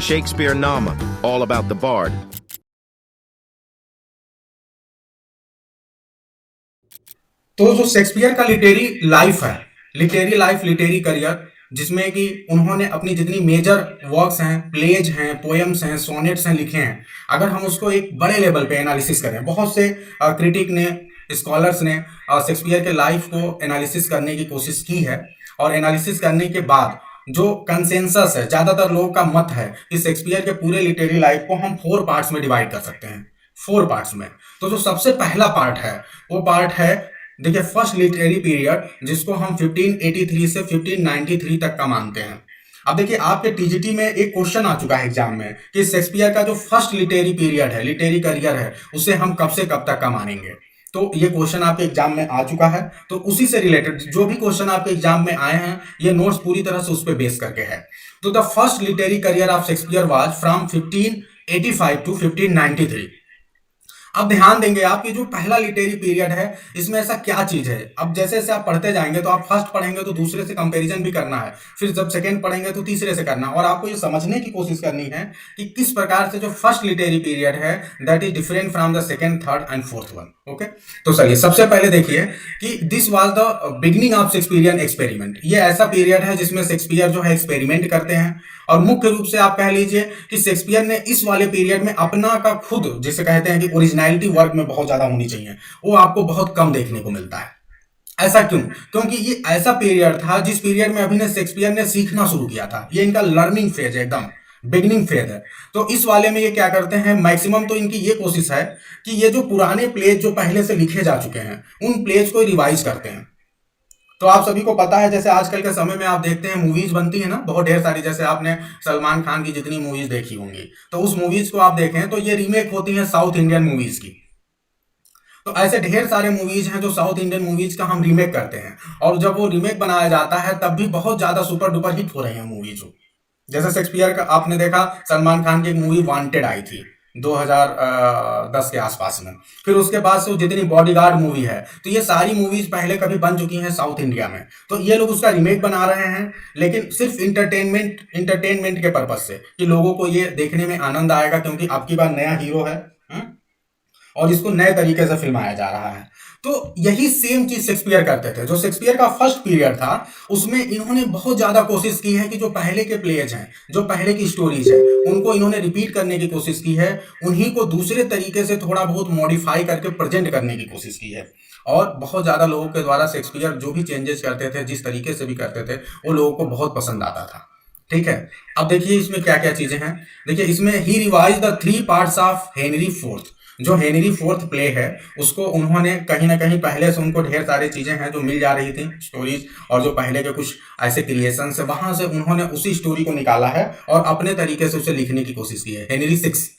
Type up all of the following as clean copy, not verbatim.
Shakespeare Nama, all about the bard. तो जो Shakespeare का लिटरेरी लाइफ लिटरेरी करियर, जिसमें कि उन्होंने अपनी जितनी मेजर वर्क्स हैं, प्लेज हैं, पोएम्स हैं, सोनेट्स हैं लिखे हैं, अगर हम उसको एक बड़े लेवल पे एनालिसिस करें, बहुत से क्रिटिक ने, स्कॉलर्स ने शेक्सपियर के लाइफ को एनालिसिस करने की कोशिश की है। और एनालिसिस करने के बाद जो कंसेंसस है, ज्यादातर लोगों का मत है कि शेक्सपियर के पूरे लिटरेरी लाइफ को हम 4 पार्ट्स में डिवाइड कर सकते हैं, 4 पार्ट्स में। तो जो सबसे पहला पार्ट है वो पार्ट है, देखिए, फर्स्ट लिटरेरी पीरियड, जिसको हम 1583 से 1593 तक का मानते हैं। अब देखिए, आपके टीजीटी में एक क्वेश्चन आ चुका है एग्जाम में कि शेक्सपियर का जो फर्स्ट लिटरेरी पीरियड है, लिटरेरी करियर है, उसे हम कब से कब तक का मानेंगे। तो ये क्वेश्चन आपके एग्जाम में आ चुका है। तो उसी से रिलेटेड जो भी क्वेश्चन आपके एग्जाम में आए हैं, ये नोट्स पूरी तरह से उस पर बेस करके है। तो the first literary career of Shakespeare was from 1585 to 1593। अब ध्यान देंगे, आपकी जो पहला लिटरेरी पीरियड है, इसमें ऐसा क्या चीज है। अब जैसे जैसे आप पढ़ते जाएंगे, तो आप फर्स्ट पढ़ेंगे तो दूसरे से कंपैरिजन भी करना है, फिर जब सेकंड पढ़ेंगे तो तीसरे से करना है, और आपको ये समझने की कोशिश करनी है कि किस प्रकार से जो फर्स्ट लिटरेरी पीरियड है that is different from the second, third and fourth one. Okay, तो चलिए सबसे पहले देखिए कि this was the beginning of Shakespearean experiment. ये ऐसा पीरियड है जिसमें शेक्सपियर जो है एक्सपेरिमेंट करते हैं, और मुख्य रूप से आप कह लीजिए कि शेक्सपियर ने इस वाले पीरियड में अपना का खुद, जिसे कहते हैं कि ओरिजिनलिटी वर्क में बहुत ज्यादा होनी चाहिए, वो आपको बहुत कम देखने को मिलता है। ऐसा क्यों? क्योंकि ये ऐसा पीरियड था जिस पीरियड में अभी ने शेक्सपियर ने सीखना शुरू किया था। ये इनका लर्निंग फेज है, एकदम बिगिनिंग फेज है। तो इस वाले में ये क्या करते हैं, मैक्सिमम तो इनकी ये कोशिश है कि ये जो पुराने प्लेज जो पहले से लिखे जा चुके हैं, उन प्लेज को रिवाइज करते हैं। तो आप सभी को पता है, जैसे आजकल के समय में आप देखते हैं मूवीज बनती है ना, बहुत ढेर सारी, जैसे आपने सलमान खान की जितनी मूवीज देखी होंगी, तो उस मूवीज को आप देखें तो ये रीमेक होती हैं साउथ इंडियन मूवीज की। तो ऐसे ढेर सारे मूवीज हैं जो साउथ इंडियन मूवीज का हम रीमेक करते हैं, और जब वो रीमेक बनाया जाता है तब भी बहुत ज्यादा सुपर डुपर हिट हो रहे हैं मूवीज। जैसे शेक्सपियर का आपने देखा, सलमान खान की एक मूवी वांटेड आई थी 2010 के आसपास में। फिर उसके बाद से जितनी बॉडीगार्ड मूवी है, तो ये सारी मूवीज पहले कभी बन चुकी हैं साउथ इंडिया में, तो ये लोग उसका रीमेक बना रहे हैं, लेकिन सिर्फ इंटरटेनमेंट के पर्पज से, कि लोगों को ये देखने में आनंद आएगा क्योंकि अब की बार नया हीरो है, और इसको नए तरीके से फिल्माया जा रहा है। तो यही सेम चीज शेक्सपियर करते थे। जो शेक्सपियर का फर्स्ट पीरियड था, उसमें इन्होंने बहुत ज्यादा कोशिश की है कि जो पहले के प्लेज हैं, जो पहले की स्टोरीज है, उनको इन्होंने रिपीट करने की कोशिश की है, उन्हीं को दूसरे तरीके से थोड़ा बहुत मॉडिफाई करके प्रेजेंट करने की कोशिश की है। और बहुत ज्यादा लोगों के द्वारा शेक्सपियर जो भी चेंजेस करते थे, जिस तरीके से भी करते थे, वो लोगों को बहुत पसंद आता था। ठीक है, अब देखिए इसमें क्या क्या चीजें हैं। देखिए, इसमें ही revise the 3 parts of Henry fourth. जो हेनरी फोर्थ प्ले है, उसको उन्होंने कहीं ना कहीं, पहले से उनको ढेर सारी चीजें हैं जो मिल जा रही थी स्टोरीज, और जो पहले के कुछ ऐसे क्रिएशन है, वहां से उन्होंने उसी स्टोरी को निकाला है और अपने तरीके से उसे लिखने की कोशिश की है, हेनरी सिक्स।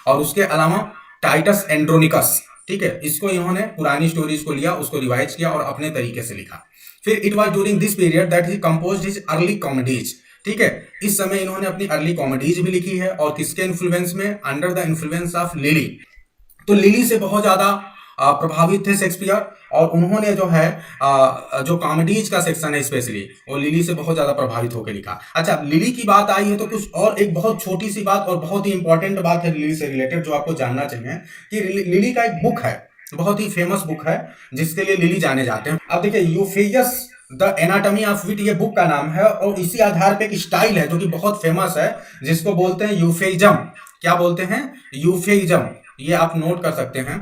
और उसके अलावा टाइटस एंड्रोनिकस, ठीक है, इसको इन्होंने पुरानी स्टोरीज को लिया, उसको रिवाइज किया और अपने तरीके से लिखा। फिर it was during this period that he compose his early comedies. ठीक है, इस समय इन्होंने अपनी अर्ली कॉमेडीज भी लिखी है, और किसके इन्फ्लुएंस में, under the influence of lily. तो लिली से बहुत ज्यादा प्रभावित थे शेक्सपियर, और उन्होंने जो है जो कॉमेडीज का सेक्शन है स्पेशली, वो लिली से बहुत ज्यादा प्रभावित होकर लिखा। अच्छा, लिली की बात आई है तो कुछ और एक बहुत छोटी सी बात और बहुत ही इंपॉर्टेंट बात है लिली से रिलेटेड, जो आपको जानना चाहिए कि लिली का एक बुक है, बहुत ही फेमस बुक है, जिसके लिए लिली जाने जाते हैं। अब देखिए, यूफेयस द एनाटॉमी ऑफ विट, ये बुक का नाम है, और इसी आधार पे एक स्टाइल है जो कि बहुत फेमस है, जिसको बोलते हैं यूफेइज्म। क्या बोलते हैं? यूफेइज्म। ये आप नोट कर सकते हैं,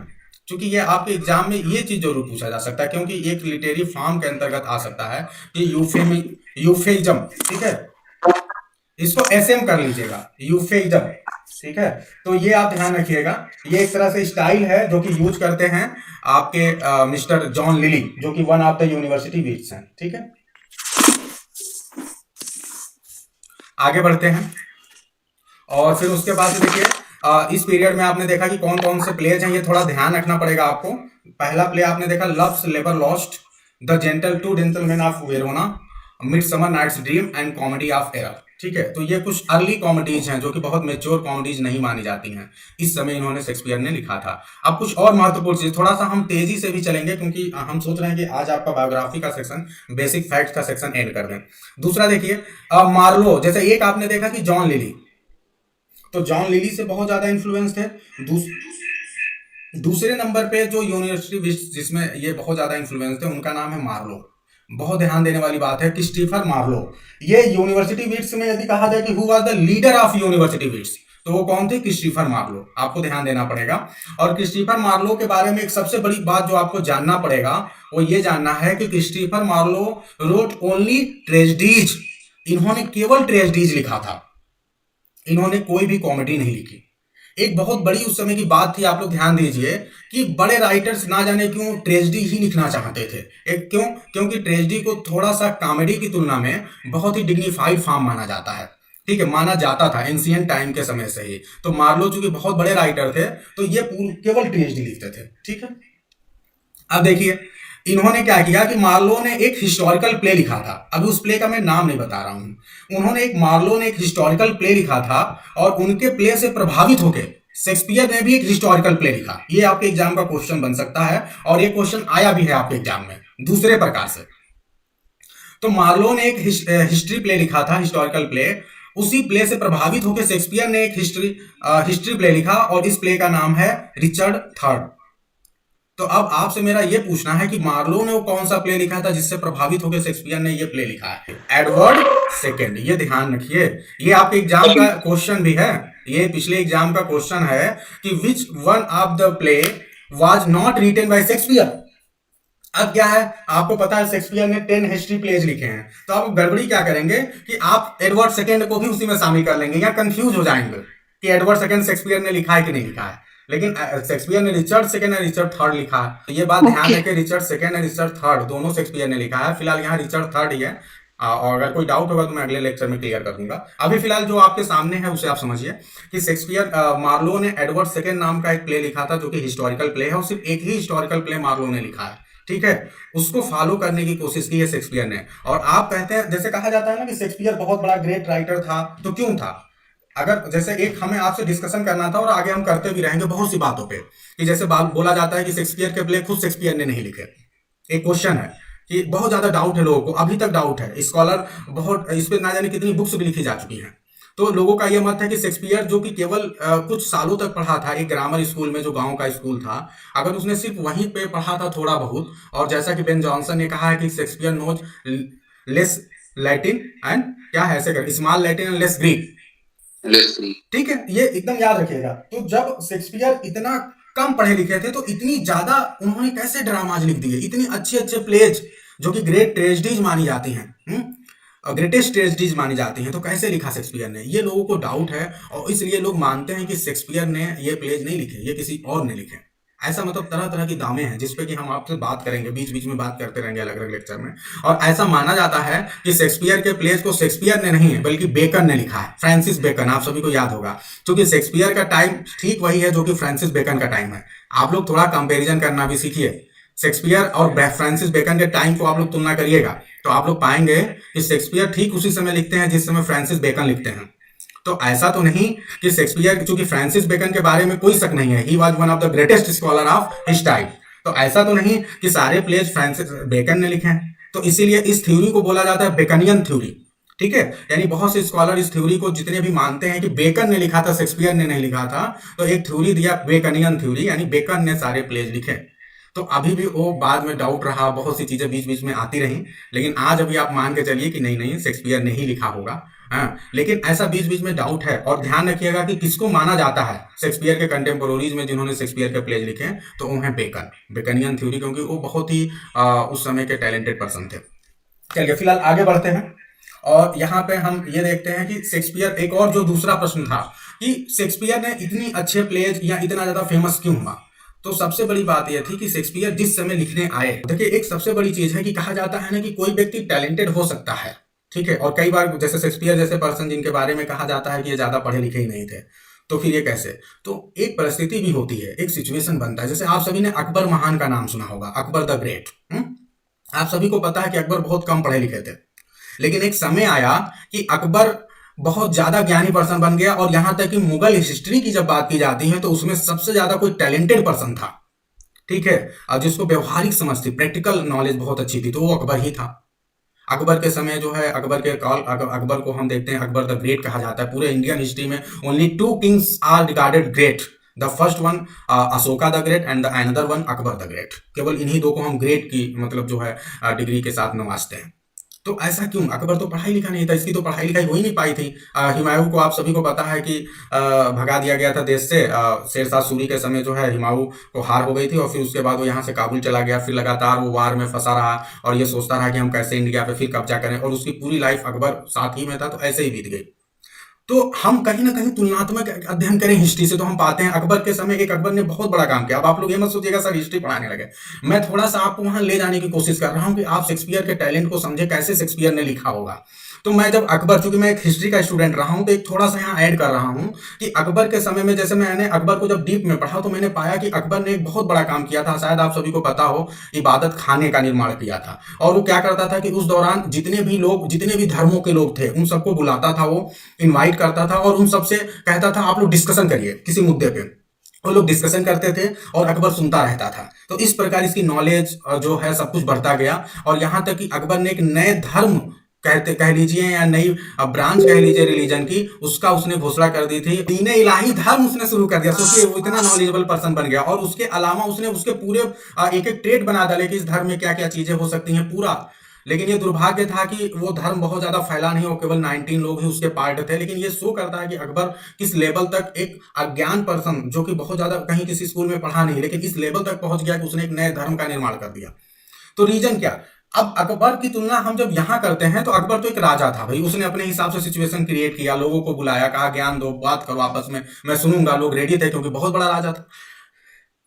क्योंकि ये आपके एग्जाम में ये चीज जरूर पूछा जा सकता है, क्योंकि एक लिटरेरी फॉर्म के अंतर्गत आ सकता है कि यूफेइज्म। ठीक है, इसको एसएम कर लीजिएगा, यूफेइज्म। ठीक है, तो ये आप ध्यान रखिएगा, ये एक तरह से स्टाइल है जो कि यूज करते हैं आपके मिस्टर जॉन लिली, जो कि one of the university wits हैं। ठीक है, आगे बढ़ते हैं, और फिर उसके बाद देखिए, इस पीरियड में आपने देखा कि कौन कौन से प्लेज हैं, ये थोड़ा ध्यान रखना पड़ेगा आपको। पहला प्ले आपने देखा, love's labour lost, the gentle two gentleman of Verona, midsummer night's dream and comedy of error. ठीक है, तो ये कुछ अर्ली कॉमेडीज हैं जो कि बहुत मेच्योर कॉमेडीज नहीं मानी जाती हैं, इस समय इन्होंने शेक्सपियर ने लिखा था। अब कुछ और महत्वपूर्ण चीज, थोड़ा सा हम तेजी से भी चलेंगे, क्योंकि हम सोच रहे हैं कि आज आपका बायोग्राफी का सेक्शन, बेसिक फैक्ट्स का सेक्शन एंड कर दें। दूसरा देखिए, मार्लो, जैसे एक आपने देखा कि जॉन लिली, तो जॉन लिली से बहुत ज्यादा इन्फ्लुएंस थे। दूसरे नंबर पे जो यूनिवर्सिटी जिसमें ये बहुत ज्यादा इन्फ्लुएंस थे उनका नाम है मार्लो। बहुत ध्यान देने वाली बात है, क्रिस्टोफर मार्लो। ये यूनिवर्सिटी विट्स में यदि कहा जाए कि who was the leader of university wits, तो वो कौन थे? Christopher Marlowe. आपको ध्यान देना पड़ेगा। और क्रिस्टोफर मार्लो के बारे में एक सबसे बड़ी बात जो आपको जानना पड़ेगा वो ये जानना है कि Christopher Marlowe wrote only tragedies. इन्होंने केवल ट्रेजेडीज लिखा था, इन्होंने कोई भी कॉमेडी नहीं लिखी। एक बहुत बड़ी उस समय की बात थी, आप लोग ध्यान दीजिए कि बड़े राइटर्स ना जाने क्यों ट्रेजेडी ही लिखना चाहते थे। एक क्योंकि ट्रेजेडी को थोड़ा सा कॉमेडी की तुलना में बहुत ही डिग्निफाइड फॉर्म माना जाता है। ठीक है, माना जाता था एंशिएंट टाइम के समय से ही। तो मार्लो चूंकि बहुत बड़े राइटर थे तो ये केवल ट्रेजेडी लिखते थे। ठीक है, अब देखिए इन्होंने क्या किया कि मार्लो ने एक हिस्टोरिकल प्ले लिखा था। अभी उस प्ले का मैं नाम नहीं बता रहा हूं। मार्लो ने एक हिस्टोरिकल प्ले लिखा था और उनके प्ले से प्रभावित होकर शेक्सपियर ने भी एक हिस्टोरिकल प्ले लिखा। ये आपके एग्जाम का क्वेश्चन बन सकता है और ये क्वेश्चन आया भी है आपके एग्जाम में दूसरे प्रकार से। तो मार्लो ने एक हिस्ट्री प्ले लिखा था, हिस्टोरिकल प्ले। उसी प्ले से प्रभावित होकर शेक्सपियर ने एक हिस्ट्री प्ले लिखा और इस प्ले का नाम है रिचर्ड थर्ड। तो अब आपसे मेरा ये पूछना है कि मार्लो ने वो कौन सा प्ले लिखा था जिससे प्रभावित होकर शेक्सपियर ने ये प्ले लिखा है? Edward second. ये ध्यान रखिए, ये आपके एग्जाम का क्वेश्चन भी है, ये पिछले एग्जाम का क्वेश्चन है कि which one of the play was not written by Shakespeare. अब क्या है, आपको पता है शेक्सपियर ने 10 हिस्ट्री प्लेज लिखे हैं, तो आप गड़बड़ी क्या करेंगे कि आप एडवर्ड सेकेंड को भी उसी में शामिल कर लेंगे या कंफ्यूज हो जाएंगे कि एडवर्ड सेकेंड शेक्सपियर ने लिखा है कि नहीं लिखा है। लेकिन शेक्सपियर ने रिचर्ड सेकेंड और रिचर्ड थर्ड लिखा है। तो ये बात ध्यान रखें, रिचर्ड सेकेंड और रिचर्ड थर्ड दोनों शेक्सपियर ने लिखा है। फिलहाल यहाँ रिचर्ड थर्ड ही है, और अगर कोई डाउट होगा तो मैं अगले लेक्चर में क्लियर कर दूंगा। अभी फिलहाल जो आपके सामने है उसे आप समझिए कि शेक्सपियर मार्लो ने एडवर्ड सेकेंड नाम का एक प्ले लिखा था जो कि हिस्टोरिकल प्ले है, और सिर्फ एक ही हिस्टोरिकल प्ले मार्लो ने लिखा है। ठीक है, उसको फॉलो करने की कोशिश की है शेक्सपियर ने। और आप कहते हैं, जैसे कहा जाता है ना कि शेक्सपियर बहुत बड़ा ग्रेट राइटर था, तो क्यों था? अगर जैसे एक हमें आपसे डिस्कशन करना था और आगे हम करते भी रहेंगे बहुत सी बातों पे, कि जैसे बोला जाता है कि शेक्सपियर के प्ले खुद शेक्सपियर ने नहीं लिखे। एक क्वेश्चन है कि बहुत ज्यादा डाउट है लोगों को, अभी तक डाउट है, स्कॉलर बहुत इस पे ना जाने कितनी बुक्स भी लिखी जा चुकी हैं। तो लोगों का यह मत है कि शेक्सपियर जो कि केवल कुछ सालों तक पढ़ा था एक ग्रामर स्कूल में, जो गांव का स्कूल था, अगर उसने सिर्फ वहीं पे पढ़ा था थोड़ा बहुत, और जैसा कि बेन जॉनसन ने कहा है कि Shakespeare knows less Latin and क्या है ऐसे कर small Latin and less Greek. ठीक है, ये एकदम याद रखिएगा। तो जब शेक्सपियर इतना कम पढ़े लिखे थे तो इतनी ज्यादा उन्होंने कैसे ड्रामाज लिख दिए, इतनी अच्छे अच्छे प्लेज जो कि ग्रेट ट्रेजेडीज मानी जाती हैं, ग्रेटेस्ट ट्रेजेडीज मानी जाती हैं, तो कैसे लिखा शेक्सपियर ने? ये लोगों को डाउट है और इसलिए लोग मानते हैं कि शेक्सपियर ने ये प्लेज नहीं लिखे, ये किसी और ने लिखे। ऐसा मतलब तरह तरह की दावें हैं जिसपे कि हम आपसे बात करेंगे, बीच बीच में बात करते रहेंगे अलग अलग लेक्चर में। और ऐसा माना जाता है कि शेक्सपियर के प्लेज को शेक्सपियर ने नहीं बल्कि बेकन ने लिखा है, फ्रांसिस बेकन। आप सभी को याद होगा, क्योंकि शेक्सपियर का टाइम ठीक वही है जो कि फ्रांसिस बेकन का टाइम है। आप लोग थोड़ा कंपेरिजन करना भी सीखिए, शेक्सपियर और फ्रांसिस बेकन के टाइम को आप लोग तुलना करिएगा तो आप लोग पाएंगे कि शेक्सपियर ठीक उसी समय लिखते हैं जिस समय फ्रांसिस बेकन लिखते हैं। तो ऐसा तो नहीं कि शेक्सपियर, चूंकि फ्रांसिस बेकन के बारे में कोई शक नहीं है, he was one of the greatest scholar of his time, तो ऐसा तो नहीं कि सारे प्लेज फ्रांसिस बेकन ने लिखे हैं। तो इसीलिए इस थ्योरी को बोला जाता है बेकनियन थ्योरी। ठीक है, यानी बहुत से स्कॉलर इस थ्योरी को जितने भी मानते हैं कि बेकन ने लिखा था, शेक्सपियर ने नहीं लिखा था, तो एक थ्योरी दिया बेकनियन थ्योरी, यानी बेकन ने सारे प्लेज लिखे। तो अभी भी वो बाद में डाउट रहा, बहुत सी चीजें बीच बीच में आती रही, लेकिन आज अभी आप मान के चलिए कि नहीं नहीं शेक्सपियर ने ही लिखा होगा। हाँ, लेकिन ऐसा बीच बीच में डाउट है। और ध्यान रखिएगा कि किसको माना जाता है शेक्सपियर के कंटेम्पोररीज में जिन्होंने शेक्सपियर के प्लेज लिखे हैं, तो वो है बेकन, बेकनियन थ्योरी, क्योंकि वो बहुत ही उस समय के टैलेंटेड पर्सन थे। चलिए फिलहाल आगे बढ़ते हैं और यहाँ पे हम ये देखते हैं कि शेक्सपियर, एक और जो दूसरा प्रश्न था कि शेक्सपियर ने इतनी अच्छे प्लेज या इतना ज्यादा फेमस क्यों हुआ, तो सबसे बड़ी बात यह थी कि शेक्सपियर जिस समय लिखने आए, देखिए एक सबसे बड़ी चीज है कि कहा जाता है ना कि कोई व्यक्ति टैलेंटेड हो सकता है, ठीक है, और कई बार जैसे शेक्सपियर जैसे पर्सन जिनके बारे में कहा जाता है कि ये ज्यादा पढ़े लिखे ही नहीं थे, तो फिर ये कैसे? तो एक परिस्थिति भी होती है, एक सिचुएशन बनता है। जैसे आप सभी ने अकबर महान का नाम सुना होगा, अकबर द ग्रेट। आप सभी को पता है कि अकबर बहुत कम पढ़े लिखे थे, लेकिन एक समय आया कि अकबर बहुत ज्यादा ज्ञानी पर्सन बन गया, और यहां तक कि मुगल हिस्ट्री की जब बात की जाती है तो उसमें सबसे ज्यादा कोई टैलेंटेड पर्सन था, ठीक है, और जिसको व्यवहारिक समझ थी, प्रैक्टिकल नॉलेज बहुत अच्छी थी, तो वो अकबर ही था। अकबर के समय जो है अकबर को हम देखते हैं, अकबर द ग्रेट कहा जाता है। पूरे इंडियन हिस्ट्री में only two kings are regarded great, the first one Ashoka the great and the another one Akbar the great. केवल इन्हीं दो को हम ग्रेट की मतलब जो है डिग्री के साथ नवाजते हैं। तो ऐसा क्यों? अकबर तो पढ़ाई लिखा नहीं था, इसकी तो पढ़ाई लिखाई हो ही नहीं पाई थी। हुमायूं को आप सभी को पता है कि भगा दिया गया था देश से। शेरशाह सूरी के समय जो है हुमायूं को हार हो गई थी और फिर उसके बाद वो यहाँ से काबुल चला गया। फिर लगातार वो वार में फंसा रहा और ये सोचता रहा कि हम कैसे इंडिया पे फिर कब्जा करें, और उसकी पूरी लाइफ अकबर साथ ही में था, तो ऐसे ही बीत गई। तो हम कहीं ना कहीं तुलनात्मक अध्ययन करें हिस्ट्री से तो हम पाते हैं अकबर के समय एक अकबर ने बहुत बड़ा काम किया। अब आप लोग ये मत सोचिएगा सर हिस्ट्री पढ़ाने लगे, मैं थोड़ा सा आपको वहां ले जाने की कोशिश कर रहा हूं कि आप शेक्सपियर के टैलेंट को समझे, कैसे शेक्सपियर ने लिखा होगा। तो मैं जब अकबर, चूंकि मैं एक हिस्ट्री का स्टूडेंट रहा हूं, तो एक थोड़ा सा यहाँ ऐड कर रहा हूं कि अकबर के समय में जैसे मैंने अकबर को जब डीप में पढ़ा तो मैंने पाया कि अकबर ने एक बहुत बड़ा काम किया था। शायद आप सभी को पता हो, इबादत खाने का निर्माण किया था। और वो क्या करता था कि उस दौरान जितने भी धर्मों के लोग थे उन सबको बुलाता था, वो इनवाइट करता था और उन सबसे कहता था आप लोग डिस्कशन करिए किसी मुद्दे पे। वो लोग डिस्कशन करते थे और अकबर सुनता रहता था। तो इस प्रकार इसकी नॉलेज जो है सब कुछ बढ़ता गया, और यहाँ तक कि अकबर ने एक नए धर्म कह लीजिए या नई ब्रांच कह लीजिए रिलीजन की, उसका उसने घोषणा कर दी थी। दीन इलाही धर्म उसने शुरू कर दिया। सोचिए वो इतना नॉलेजेबल पर्सन बन गया, और उसके अलावा उसने उसके पूरे एक एक ट्रेड बना डाले कि इस धर्म में क्या क्या चीजें हो सकती हैं पूरा। लेकिन ये दुर्भाग्य था कि वो धर्म बहुत ज्यादा फैला नहीं, और केवल 19 लोग ही उसके पार्ट थे। लेकिन ये शो करता है कि अकबर किस लेवल तक एक अज्ञान पर्सन, जो कि बहुत ज्यादा कहीं किसी स्कूल में पढ़ा नहीं, लेकिन इस लेवल तक पहुंच गया कि उसने एक नए धर्म का निर्माण कर दिया। तो रीजन क्या? अब अकबर की तुलना हम जब यहां करते हैं तो अकबर तो एक राजा था भाई, उसने अपने हिसाब से सिचुएशन क्रिएट किया, लोगों को बुलाया, कहा ज्ञान दो, बात करो आपस में, मैं सुनूंगा। लोग रेडी थे क्योंकि बहुत बड़ा राजा था।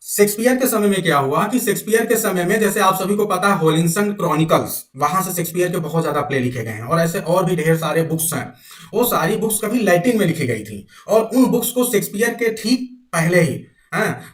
शेक्सपियर के समय में क्या हुआ कि शेक्सपियर के समय में जैसे आप सभी को पता है होलिंसन क्रॉनिकल्स, वहां से शेक्सपियर के बहुत ज्यादा प्ले लिखे गए हैं, और ऐसे और भी ढेर सारे बुक्स हैं। वो सारी बुक्स कभी लैटिन में लिखी गई थी, और उन बुक्स को शेक्सपियर के ठीक पहले ही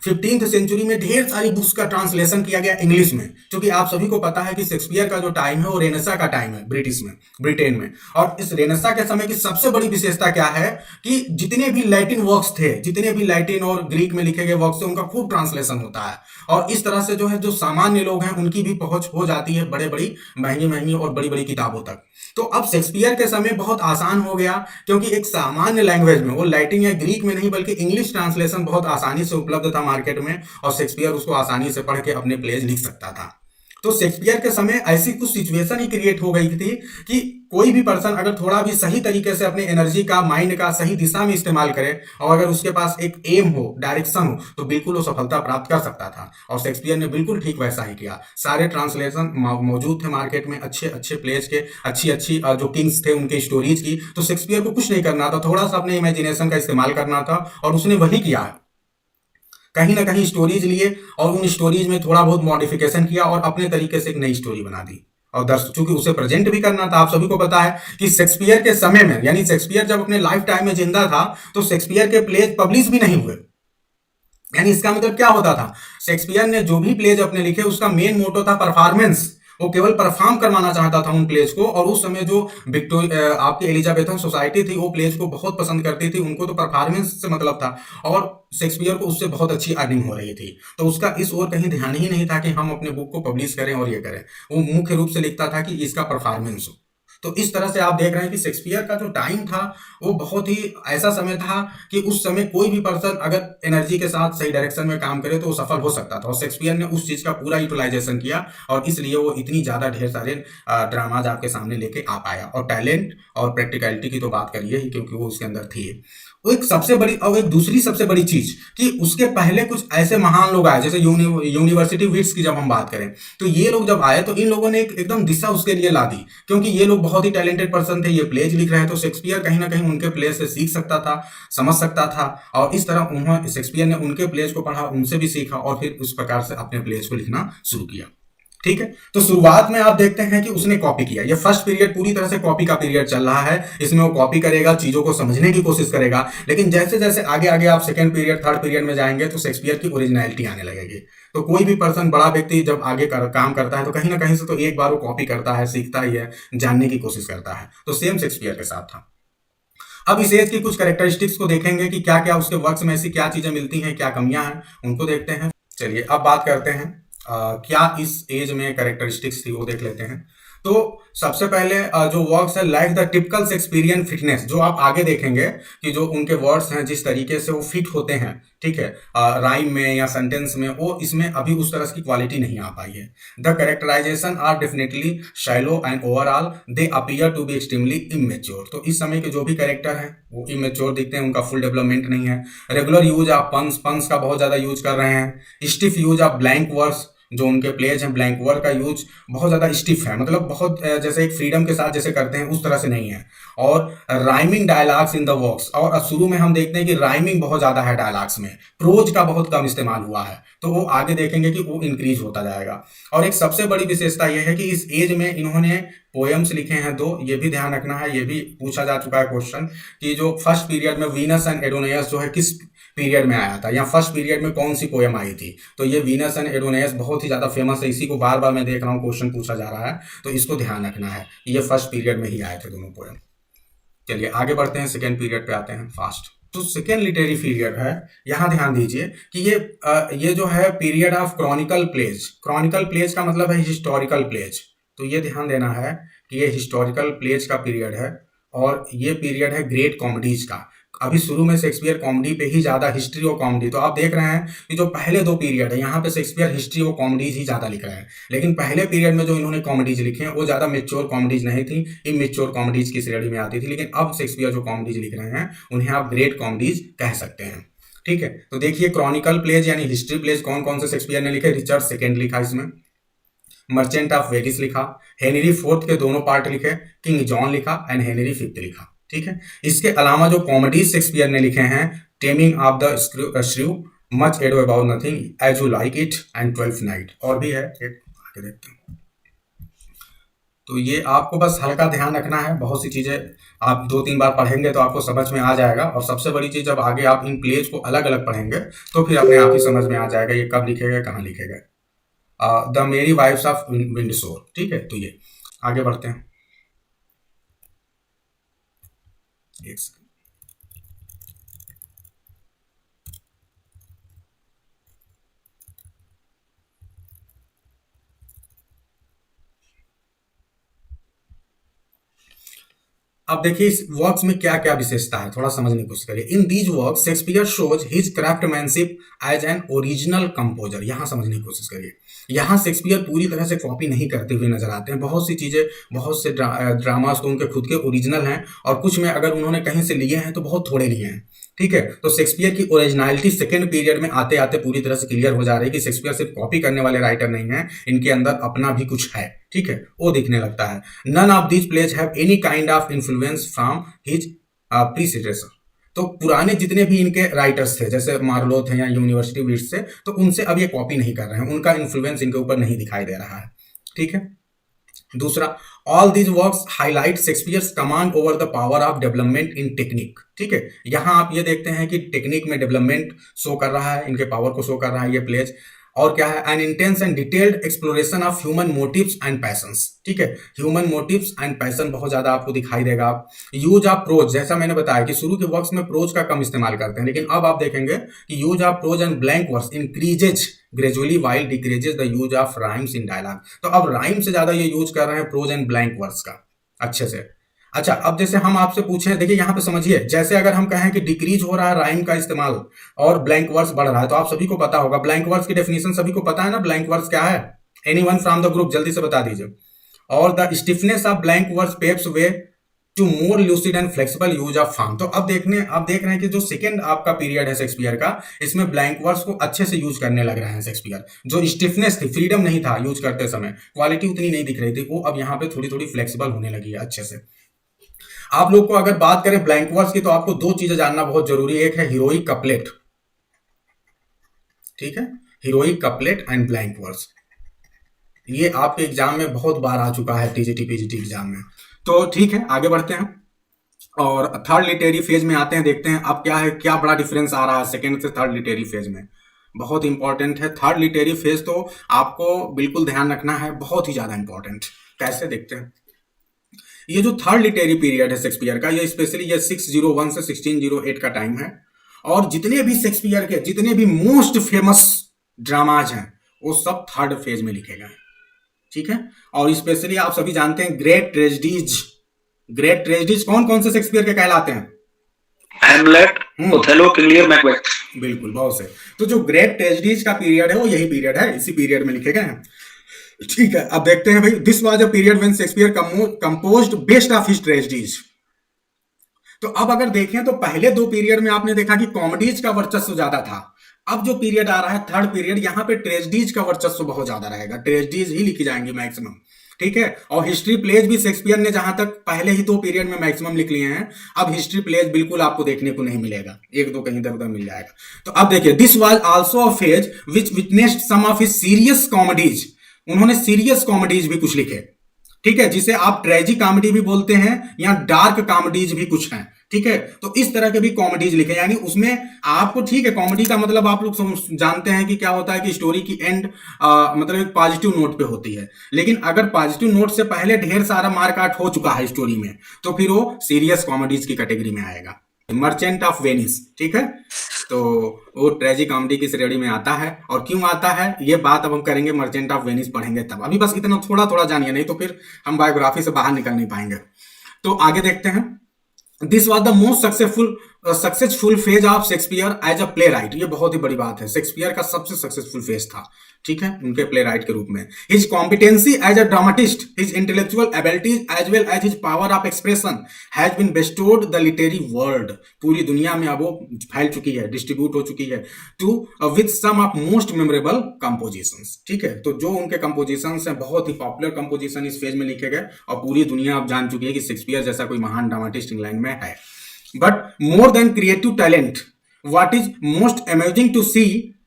15th सेंचुरी में ढेर सारी बुक्स का ट्रांसलेशन किया गया इंग्लिश में। क्योंकि आप सभी को पता है कि शेक्सपियर का जो टाइम है वो रेनेसा का टाइम है ब्रिटेन में। और इस रेनेसा के समय की सबसे बड़ी विशेषता क्या है कि जितने भी लैटिन वर्क्स थे, जितने भी लैटिन और ग्रीक में लिखे गए वर्क्स थे, उनका खूब ट्रांसलेशन होता है। और इस तरह से जो है जो सामान्य लोग हैं उनकी भी पहुंच हो जाती है बड़े बड़ी महंगी महंगी और बड़ी बड़ी किताबों तक। तो अब शेक्सपियर के समय बहुत आसान हो गया, क्योंकि एक सामान्य लैंग्वेज में, वो लैटिन या ग्रीक में नहीं बल्कि इंग्लिश ट्रांसलेशन बहुत आसानी से उपलब्ध था मार्केट में, और शेक्सपियर उसको आसानी से पढ़ के अपने प्लेज लिख सकता था। तो शेक्सपियर के समय ऐसी कुछ सिचुएशन ही क्रिएट हो गई थी कि कोई भी पर्सन अगर थोड़ा भी सही तरीके से अपने एनर्जी का, माइंड का सही दिशा में इस्तेमाल करे, और अगर उसके पास एक एम हो, डायरेक्शन हो, तो बिल्कुल वो सफलता प्राप्त कर सकता था। और शेक्सपियर ने बिल्कुल ठीक वैसा ही किया। सारे ट्रांसलेशन मौजूद थे मार्केट में, अच्छे अच्छे प्लेज के, अच्छी अच्छी जो किंग्स थे उनके स्टोरीज की। तो शेक्सपियर को कुछ नहीं करना था, थोड़ा सा अपने इमेजिनेशन का इस्तेमाल करना था, और उसने वही किया है। कहीं ना कहीं स्टोरीज लिए और उन स्टोरीज में थोड़ा बहुत मॉडिफिकेशन किया और अपने तरीके से एक नई स्टोरी बना दी, और दर्शक चूंकि उसे प्रेजेंट भी करना था। आप सभी को पता है कि शेक्सपियर के समय में, यानी शेक्सपियर जब अपने लाइफ टाइम में जिंदा था, तो शेक्सपियर के प्लेज पब्लिश भी नहीं हुए। यानी इसका मतलब क्या होता था, शेक्सपियर ने जो भी प्लेज अपने लिखे उसका मेन मोटो था परफॉर्मेंस। वो केवल परफॉर्म करवाना चाहता था उन प्लेज को, और उस समय जो आपकी एलिजाबेथन सोसाइटी थी वो प्लेज को बहुत पसंद करती थी, उनको तो परफॉर्मेंस से मतलब था, और शेक्सपियर को उससे बहुत अच्छी अर्निंग हो रही थी। तो उसका इस ओर कहीं ध्यान ही नहीं था कि हम अपने बुक को पब्लिश करें और ये करें। वो मुख्य रूप से लिखता था कि इसका परफॉर्मेंस हो। तो इस तरह से आप देख रहे हैं कि शेक्सपियर का जो टाइम था वो बहुत ही ऐसा समय था कि उस समय कोई भी पर्सन अगर एनर्जी के साथ सही डायरेक्शन में काम करे तो वो सफल हो सकता था, और शेक्सपियर ने उस चीज का पूरा यूटिलाइजेशन किया, और इसलिए वो इतनी ज्यादा ढेर सारे ड्रामाज आपके सामने लेके आ पाया। और टैलेंट और प्रैक्टिकलिटी की तो बात करिए ही, क्योंकि वो उसके अंदर थी। वो एक सबसे बड़ी, और एक दूसरी सबसे बड़ी चीज कि उसके पहले कुछ ऐसे महान लोग आए, जैसे यूनिवर्सिटी विट्स की जब हम बात करें, तो ये लोग जब आए तो इन लोगों ने एकदम दिशा उसके लिए ला दी, क्योंकि ये लोग बहुत ही टैलेंटेड पर्सन थे, ये प्लेज लिख रहे हैं। तो शेक्सपियर कहीं ना कहीं उनके प्लेज से सीख सकता था, समझ सकता था, और इस तरह उन्होंने, शेक्सपियर ने उनके प्लेज को पढ़ा, उनसे भी सीखा, और फिर उस प्रकार से अपने प्लेज को लिखना शुरू किया। ठीक है, तो शुरुआत में आप देखते हैं कि उसने कॉपी किया। ये फर्स्ट पीरियड पूरी तरह से कॉपी का पीरियड चल रहा है, इसमें वो कॉपी करेगा, चीजों को समझने की कोशिश करेगा। लेकिन जैसे जैसे आगे आगे आप सेकंड पीरियड, थर्ड पीरियड में जाएंगे तो शेक्सपियर की ओरिजिनलिटी आने लगेगी। तो कोई भी पर्सन, बड़ा व्यक्ति जब आगे काम करता है तो कहीं ना कहीं से तो एक बार वो कॉपी करता है, सीखता ही है, जानने की कोशिश करता है। तो सेम शेक्सपियर के साथ था। अब इस एज की कुछ कैरेक्टरिस्टिक्स को देखेंगे कि क्या क्या उसके वर्क्स में ऐसी क्या चीजें मिलती हैं, क्या कमियां हैं, उनको देखते हैं। चलिए अब बात करते हैं क्या इस एज में कैरेक्टरिस्टिक्स थी वो देख लेते हैं। तो सबसे पहले जो वर्ड्स है like the typical Shakespearean fitness, जो आप आगे देखेंगे कि जो उनके वर्ड्स हैं जिस तरीके से वो फिट होते हैं, ठीक है, राइम में या सेंटेंस में, वो इसमें अभी उस तरह की क्वालिटी नहीं आ पाई है। The characterization are definitely shallow and overall they appear to be extremely immature. तो इस समय के जो भी कैरेक्टर हैं वो इमेच्योर दिखते हैं, उनका फुल डेवलपमेंट नहीं है। Regular use of puns, puns का बहुत ज्यादा यूज कर रहे हैं। Stiff use of blank words, जो उनके प्लेज हैं ब्लैंक वर्ड का यूज बहुत ज़्यादा स्टिफ है, मतलब बहुत जैसे एक फ्रीडम के साथ जैसे करते हैं उस तरह से नहीं है। और rhyming dialogues in the works, और शुरू में हम देखते हैं कि राइमिंग बहुत ज़्यादा है डायलॉग्स में, प्रोज का बहुत कम इस्तेमाल हुआ है, तो वो आगे देखेंगे कि वो इंक्रीज होता जाएगा। और एक सबसे बड़ी विशेषता यह है कि इस एज में इन्होंने पोएम्स लिखे हैं दो, ये भी ध्यान रखना है, ये भी पूछा जा चुका है क्वेश्चन कि जो फर्स्ट पीरियड में वीनस एंड एडोनियस जो है किस पीरियड में आया था, या फर्स्ट पीरियड में कौन सी पोएम आई थी। तो ये वीनस एंड एडोनियस बहुत ही ज्यादा फेमस है, इसी को बार बार मैं देख रहा हूँ क्वेश्चन पूछा जा रहा है, तो इसको ध्यान रखना है कि ये फर्स्ट पीरियड में ही आए थे दोनों पोएम। चलिए आगे बढ़ते हैं, सेकेंड पीरियड पे आते हैं फास्ट। तो सेकेंड लिटरेरी पीरियड है, यहाँ ध्यान दीजिए कि ये जो है period of chronicle plays. Chronicle plays का मतलब है हिस्टोरिकल प्लेज, तो ये ध्यान देना है कि ये हिस्टोरिकल प्लेज का पीरियड है, और ये पीरियड है ग्रेट कॉमेडीज का। अभी शुरू में शेक्सपियर कॉमेडी पे ही ज्यादा, हिस्ट्री और कॉमेडी, तो आप देख रहे हैं कि जो पहले दो पीरियड है यहाँ पे शेक्सपियर हिस्ट्री और कॉमेडीज ही ज्यादा लिख रहे हैं, लेकिन पहले पीरियड में जो इन्होंने कॉमेडीज लिखे हैं वो ज्यादा मेच्योर कॉमेडीज नहीं थी, इमेच्योर कॉमेडीज की श्रेणी में आती थी। लेकिन अब शेक्सपियर जो कॉमेडीज लिख रहे हैं उन्हें आप ग्रेट कॉमेडीज कह सकते हैं, ठीक है। तो देखिए क्रॉनिकल प्लेज यानी हिस्ट्री प्लेज कौन कौन से शेक्सपियर ने लिखे। रिचर्ड सेकेंड लिखा इसमें, मर्चेंट ऑफ वेनिस लिखा, हेनरी फोर्थ के दोनों पार्ट लिखे, किंग जॉन लिखा एंड हेनरी फिफ्थ लिखा, ठीक है। इसके अलावा जो कॉमेडीज शेक्सपियर ने लिखे हैं, taming of the shrew, much ado about nothing, as you like it and 12th night, और भी है एक, आगे देखते हैं। तो ये आपको बस हल्का ध्यान रखना है, बहुत सी चीजें आप 2-3 बार पढ़ेंगे तो आपको समझ में आ जाएगा, और सबसे बड़ी चीज जब आगे आप इन प्लेज को अलग अलग पढ़ेंगे तो फिर अपने आप ही समझ में आ जाएगा ये कब लिखेगा कहाँ लिखेगा। द मेरी वाइफ्स ऑफ विंडसोर, ठीक है। तो ये आगे बढ़ते हैं, एक सेकंड। अब देखिए इस वर्क्स में क्या क्या विशेषता है, थोड़ा समझने की कोशिश करिए। In these works Shakespeare shows his craftsmanship as an original composer. यहां समझने की कोशिश करिए, यहां शेक्सपियर पूरी तरह से कॉपी नहीं करते हुए नजर आते हैं। बहुत सी चीजें, बहुत से ड्रामास तो उनके खुद के ओरिजिनल हैं, और कुछ में अगर उन्होंने कहीं से लिए हैं तो बहुत थोड़े लिए हैं, ठीक है। तो शेक्सपियर की ओरिजिनलिटी सेकेंड पीरियड में आते आते पूरी तरह से क्लियर हो जा रही है कि शेक्सपियर सिर्फ कॉपी करने वाले राइटर नहीं है, इनके अंदर अपना भी कुछ है, ठीक है, वो दिखने लगता है। None of this plays have any kind of influence from his predecessor. तो पुराने जितने भी इनके राइटर्स थे, जैसे मार्लो थे या यूनिवर्सिटी विट्स से, तो उनसे अब ये कॉपी नहीं कर रहे हैं, उनका इन्फ्लुएंस इनके ऊपर नहीं दिखाई दे रहा है, ठीक है। दूसरा, all these works highlight Shakespeare's command over the power of development in technique, ठीक है। यहां आप ये देखते हैं कि टेक्निक में डेवलपमेंट शो कर रहा है, इनके पावर को शो कर रहा है ये प्लेज। और क्या है, an intense and detailed exploration of human motives and passions, ठीक है। ह्यूमन मोटिव्स एंड पैशन बहुत ज्यादा आपको दिखाई देगा। यूज ऑफ प्रोज, जैसा मैंने बताया कि शुरू के वर्क्स में प्रोज का कम इस्तेमाल करते हैं, लेकिन अब आप देखेंगे कि use of prose and blank verse increases gradually while decreases the use of rhymes in dialogue. तो अब राइम से ज्यादा ये यूज कर रहे हैं प्रोज एंड ब्लैंक वर्स का अच्छे से। अच्छा, अब जैसे हम आपसे पूछें, देखिए यहाँ पे समझिए, जैसे अगर हम कहें कि डिक्रीज हो रहा है राइम का इस्तेमाल और ब्लैंक वर्स बढ़ रहा है, तो आप सभी को पता होगा ब्लैंक वर्स की डेफिनेशन सभी को पता है ना, ब्लैंक वर्स क्या है। एनीवन फ्रॉम द ग्रुप जल्दी से बता दीजिए। और the stiffness of blank verse paves way to more lucid and flexible use of form. तो अब आप देख रहे हैं कि जो सेकेंड आपका पीरियड है शेक्सपियर का, इसमें ब्लैंक वर्ड्स को अच्छे से यूज करने लग रहे हैं शेक्सपियर। जो स्टिफनेस थी, फ्रीडम नहीं था यूज करते समय, क्वालिटी उतनी नहीं दिख रही थी, वो अब यहाँ पे थोड़ी थोड़ी फ्लेक्सिबल होने लगी है अच्छे से। आप लोग को अगर बात करें ब्लैंक वर्ड्स की, तो आपको दो चीजें जानना बहुत जरूरी है। एक है हीरोइक कपलेट, ठीक है, heroic couplet and blank words. ये आपके एग्जाम में बहुत बार आ चुका है, टीजीटी पीजीटी एग्जाम में। तो ठीक है, आगे बढ़ते हैं और थर्ड लिटरेरी फेज में आते हैं, देखते हैं अब क्या है, क्या बड़ा डिफरेंस आ रहा है सेकेंड से थर्ड लिटरेरी फेज में। बहुत इंपॉर्टेंट है थर्ड लिटरेरी फेज, तो आपको बिल्कुल ध्यान रखना है, बहुत ही ज्यादा इंपॉर्टेंट। कैसे, देखते हैं। ये जो थर्ड लिटरेरी पीरियड है शेक्सपियर का, ये स्पेशली ये 601 से 1608 का टाइम है, और जितने भी शेक्सपियर के जितने भी मोस्ट फेमस ड्रामाज हैं वो सब थर्ड फेज में लिखे गए हैं, ठीक है। और स्पेशली आप सभी जानते हैं ग्रेट ट्रेजेडीज, ग्रेट ट्रेजेडीज कौन कौन से शेक्सपियर के कहलाते हैं? Hamlet, Othello, King Lear, Macbeth. बिल्कुल, बहुत से। तो जो ग्रेट ट्रेजेडीज का पीरियड है वो यही पीरियड है, इसी पीरियड में लिखे गए हैं, ठीक है। अब देखते हैं भाई, this was a period when Shakespeare composed best of his tragedies. तो अब अगर देखें तो पहले दो पीरियड में आपने देखा कि कॉमेडीज का वर्चस्व ज्यादा था। अब जो पीरियड आ रहा है थर्ड पीरियड, यहां पे ट्रेजेडीज का वर्चस्व बहुत ज्यादा रहेगा, ट्रेजेडीज ही लिखी जाएंगी मैक्सिमम, ठीक है। और हिस्ट्री प्लेज भी शेक्सपियर ने जहां तक पहले ही दो पीरियड में मैक्सिमम लिख लिए हैं, अब हिस्ट्री प्लेज बिल्कुल आपको देखने को नहीं मिलेगा, एक दो कहीं इधर उधर मिल जाएगा। तो अब देखिए, this was also a phase which witnessed some of his serious comedies. उन्होंने सीरियस कॉमेडीज भी कुछ लिखे, ठीक है, जिसे आप ट्रेजिक कॉमेडी भी बोलते हैं या डार्क कॉमेडीज भी कुछ हैं, ठीक है। तो इस तरह के भी कॉमेडीज लिखे, यानी उसमें आपको, ठीक है, कॉमेडी का मतलब आप लोग जानते हैं कि क्या होता है कि स्टोरी की एंड मतलब एक पॉजिटिव नोट पे होती है, लेकिन अगर पॉजिटिव नोट से पहले ढेर सारा मारकाट हो चुका है स्टोरी में, तो फिर वो सीरियस कॉमेडीज की कैटेगरी में आएगा। मर्चेंट ऑफ वेनिस, ठीक है, तो वो ट्रेजिक कॉमेडी की श्रेणी में आता है। और क्यों आता है ये बात अब हम करेंगे, मर्चेंट ऑफ वेनिस पढ़ेंगे तब, अभी बस इतना थोड़ा थोड़ा जानिए, नहीं तो फिर हम बायोग्राफी से बाहर निकल नहीं पाएंगे। तो आगे देखते हैं, this was the most successful phase of Shakespeare as a playwright. ये बहुत ही बड़ी बात है, शेक्सपियर का सबसे सक्सेसफुल फेज था, ठीक है, उनके प्ले राइट के रूप में। His competency as a dramatist, his intellectual abilities as well as his power of expression has been bestowed the literary world. पूरी दुनिया में अब वो फैल चुकी है, डिस्ट्रीब्यूट हो चुकी है, to with some of most memorable compositions, ठीक है। तो जो उनके कंपोजिशंस हैं, बहुत ही पॉपुलर कंपोजिशन इस फेज में लिखे गए, और पूरी दुनिया अब जान चुकी है कि शेक्सपियर जैसा कोई महान ड्रामाटिस्ट इंग्लैंड में है। But more than creative talent, what is most amazing to see